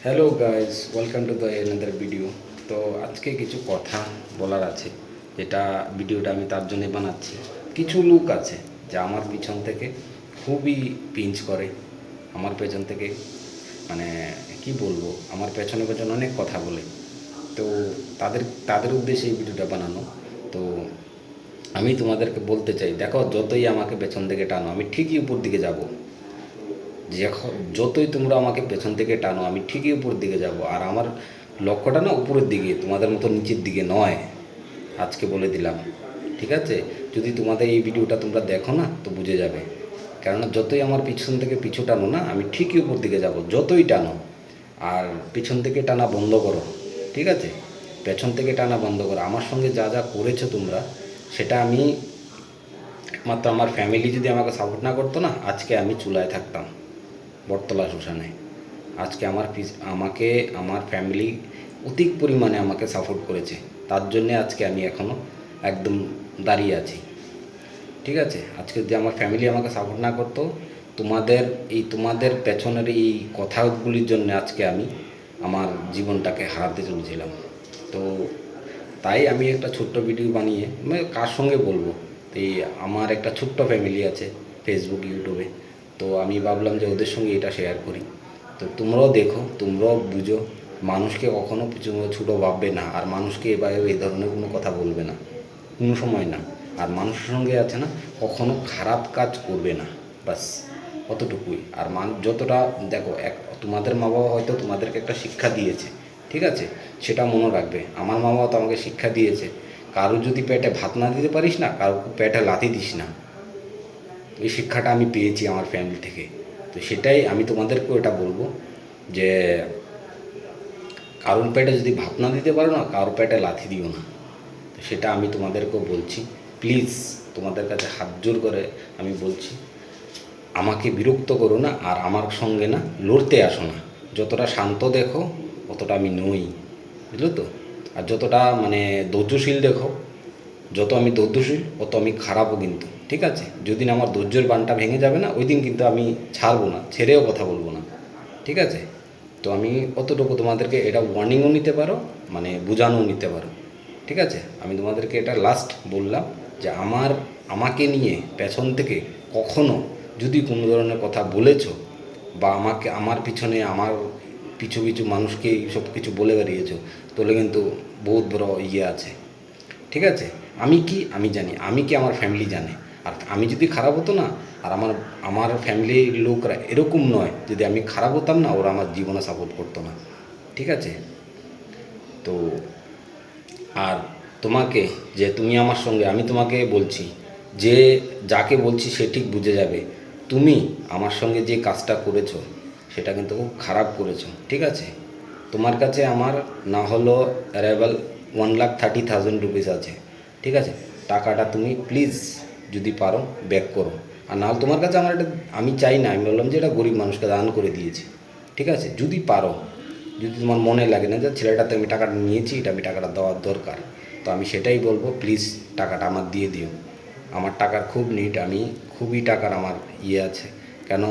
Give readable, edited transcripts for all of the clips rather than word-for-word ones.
Hello guys, welcome to the another video. তো আজকে কিছু কথা বলার আছে, যেটা ভিডিওটা আমি তার জন্যই বানাচ্ছি। কিছু লোক আছে যা আমার পিছন থেকে খুবই পিঞ্চ করে, আমার পেছন থেকে মানে কি বলবো, আমার পেছনে পেছনে অনেক কথা বলে। তো তাদের তাদের উদ্দেশ্যে এই ভিডিওটা বানানো। তো আমি তোমাদেরকে বলতে চাই, দেখো, যতই আমাকে পেছন থেকে টানো আমি ঠিকই উপর দিকে যাব। যতই তোমরা আমাকে পেছন থেকে টানো আমি ঠিকই উপর দিকে যাব। আর আমার লক্ষ্যটা না উপরের দিকে, তোমাদের মতো নিচের দিকে নয়। আজকে বলে দিলাম, ঠিক আছে? যদি তোমাদের এই ভিডিওটা তোমরা দেখো না তো বুঝে যাবে। কেননা যতই আমার পিছন থেকে পিছু টানো না, আমি ঠিকই উপর দিকে যাব, যতই টানো। আর পিছন থেকে টানা বন্ধ করো, ঠিক আছে? পেছন থেকে টানা বন্ধ করো। আমার সঙ্গে যা যা করেছো তোমরা, সেটা আমি একমাত্র আমার ফ্যামিলি যদি আমাকে সাপোর্ট না করতো না, আজকে আমি চুলায় থাকতাম, বটতলা শ্মশানে। আজকে আমাকে আমার ফ্যামিলি অধিক পরিমাণে আমাকে সাপোর্ট করেছে, তার জন্যে আজকে আমি এখনও একদম দাঁড়িয়ে আছি, ঠিক আছে? আজকে যদি আমার ফ্যামিলি আমাকে সাপোর্ট না করতো, তোমাদের পেছনের এই কথাগুলির জন্য আজকে আমি আমার জীবনটাকে হারাতে চলেছিলাম। তো তাই আমি একটা ছোট্ট ভিডিও বানিয়ে কার সঙ্গে বলবো, এই আমার একটা ছোট্ট ফ্যামিলি আছে ফেসবুক, ইউটিউবে। তো আমি ভাবলাম যে ওদের সঙ্গে এটা শেয়ার করি। তো তোমরাও দেখো, তোমরাও বুঝো, মানুষকে কখনো ছোটো ভাববে না, আর মানুষকে এভাবে এই ধরনের কোনো কথা বলবে না, কোনো সময় না। আর মানুষের সঙ্গে আছে না, কখনো খারাপ কাজ করবে না, বাস অতটুকুই। আর যতটা দেখো, তোমাদের মা বাবা হয়তো তোমাদেরকে একটা শিক্ষা দিয়েছে, ঠিক আছে? সেটা মনে রাখবে। আমার মা বাবা তো আমাকে শিক্ষা দিয়েছে, কারো যদি পেটে ভাত না দিতে পারিস না, কারো পেটে লাথি দিস না। এই শিক্ষাটা আমি পেয়েছি আমার ফ্যামিলি থেকে। তো সেটাই আমি তোমাদেরকেও এটা বলবো যে কারোর পেটে যদি ভাত না দিতে পারো না, কারোর পেটে লাথি দিও না। তো সেটা আমি তোমাদেরকেও বলছি। প্লিজ, তোমাদের কাছে হাত জোর করে আমি বলছি, আমাকে বিরক্ত করো না, আর আমার সঙ্গে না লড়তে আসো না। যতটা শান্ত দেখো অতটা আমি নই, বুঝলো তো? আর যতটা ধৈর্যশীল দেখো, যত আমি ধৈর্যশীল অত আমি খারাপও কিন্তু, ঠিক আছে? যেদিন আমার ধৈর্যের বানটা ভেঙে যাবে না, ওই দিন কিন্তু আমি ছাড়বো না, ছেড়েও কথা বলবো না, ঠিক আছে? তো আমি অতটুকু তোমাদেরকে এটা ওয়ার্নিংও নিতে পারো, বোঝানোও নিতে পারো, ঠিক আছে? আমি তোমাদেরকে এটা লাস্ট বললাম যে আমাকে নিয়ে পেছন থেকে কখনো যদি কোনো ধরনের কথা বলেছো, বা আমার পিছনে আমার পিছু পিছু মানুষকে সব কিছু বলে বেরিয়েছো, তাহলে কিন্তু বহুত বড় আছে, ঠিক আছে? আমি জানি, আমার ফ্যামিলি জানে। আর আমি যদি খারাপ হতো না, আর আমার ফ্যামিলির লোকরা এরকম নয়, যদি আমি খারাপ হতাম না, ওরা আমার জীবনে সাপোর্ট করতো না, ঠিক আছে? তো আর তোমাকে, যে তুমি আমার সঙ্গে, আমি তোমাকে বলছি, যে যাকে বলছি সে ঠিক বুঝে যাবে, তুমি আমার সঙ্গে যে কাজটা করেছো সেটা কিন্তু খুব খারাপ করেছো, ঠিক আছে? তোমার কাছে আমার না হলো অ্যারাইভাল 1,30,000 রুপিস আছে, ঠিক আছে? টাকাটা তুমি প্লিজ যদি পারো ব্যাক করো। আর নাহলে তোমার কাছে আমার এটা, আমি চাই না, আমি বললাম যে এটা গরিব মানুষকে দান করে দিয়েছি, ঠিক আছে? যদি পারো, যদি তোমার মনে লাগে না যে ছেলেটাতে আমি টাকাটা নিয়েছি, এটা আমি টাকাটা দেওয়ার দরকার, তো আমি সেটাই বলবো, প্লিজ টাকাটা আমার দিয়ে দিও। আমার টাকার খুব নিড, আমি খুবই টাকার আমার আছে। কেন,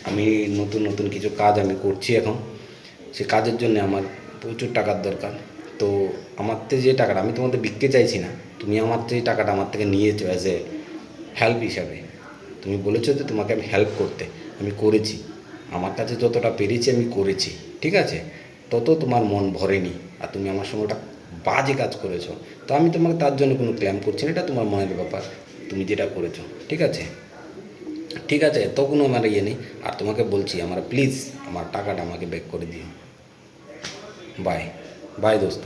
আমি নতুন নতুন কিছু কাজ আমি করছি এখন, সে কাজের জন্য আমার প্রচুর টাকার দরকার। তো আমার থেকে যে টাকাটা, আমি তোমাদের বিকতে চাইছি না, তুমি আমার যে টাকাটা আমার থেকে নিয়েছো অ্যাজ এ হেল্প হিসাবে, তুমি বলেছো যে তোমাকে আমি হেল্প করতে, আমি করেছি, আমার কাছে যতটা পেরেছি আমি করেছি, ঠিক আছে? তত তোমার মন ভরেনি, আর তুমি আমার সঙ্গে ওটা বাজে কাজ করেছো। তো আমি তোমাকে তার জন্য কোনো ক্লেম করছি না, এটা তোমার মনের ব্যাপার, তুমি যেটা করেছো, ঠিক আছে? ঠিক আছে, তো কোনো আমার নেই। আর তোমাকে বলছি, আমার প্লিজ আমার টাকাটা আমাকে ব্যাক করে দিও। বাই বাই দোস্ত।